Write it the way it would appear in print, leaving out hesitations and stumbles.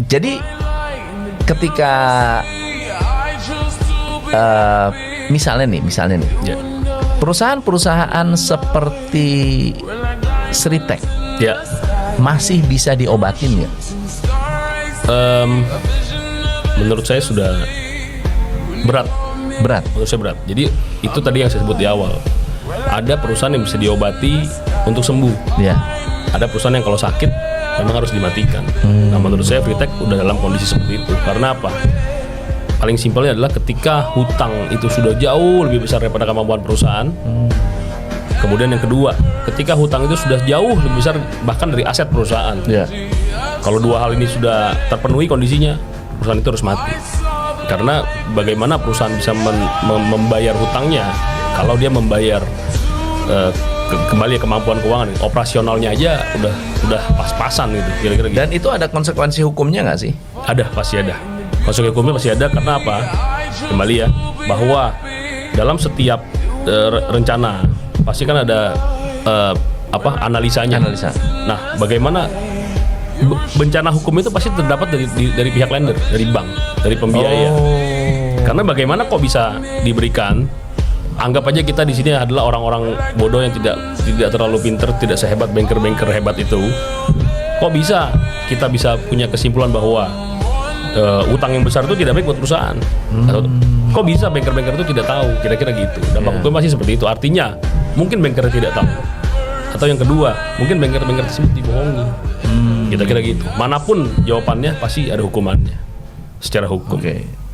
Jadi ketika misalnya nih, Ya. perusahaan-perusahaan seperti Sritek Ya. masih bisa diobatin ya? Menurut saya sudah berat. Berat. Menurut saya berat. Jadi itu tadi yang saya sebut di awal. Ada perusahaan yang bisa diobati untuk sembuh. Ya. Ada perusahaan yang kalau sakit memang harus dimatikan. Nah, menurut saya Sritek udah dalam kondisi seperti itu. Karena apa? Paling simpelnya adalah ketika hutang itu sudah jauh lebih besar daripada kemampuan perusahaan. Kemudian yang kedua, ketika hutang itu sudah jauh lebih besar bahkan dari aset perusahaan. Ya. Kalau dua hal ini sudah terpenuhi kondisinya, perusahaan itu harus mati. Karena bagaimana perusahaan bisa membayar hutangnya kalau dia membayar kembali kemampuan keuangan, operasionalnya aja udah pas-pasan gitu, kira-kira gitu. Dan itu ada konsekuensi hukumnya nggak sih? Ada, pasti ada. Konsekuensi hukumnya pasti ada. Karena apa? Kembali ya, bahwa dalam setiap rencana pasti kan ada analisanya. Analisa. Nah, bagaimana bencana hukum itu pasti terdapat dari pihak lender, dari bank, dari pembiaya. Karena bagaimana kok bisa diberikan? Anggap aja kita di sini adalah orang-orang bodoh yang tidak terlalu pinter, tidak sehebat banker-banker hebat itu. Kok bisa kita bisa punya kesimpulan bahwa utang yang besar itu tidak baik buat perusahaan? Atau, kok bisa banker-banker itu tidak tahu? Kira-kira gitu. Dampak hukum masih seperti itu. Artinya mungkin banker tidak tahu. Atau yang kedua, mungkin banker-banker tersebut dibohongi. Kira-kira gitu. Manapun jawabannya pasti ada hukumannya secara hukum. Oke.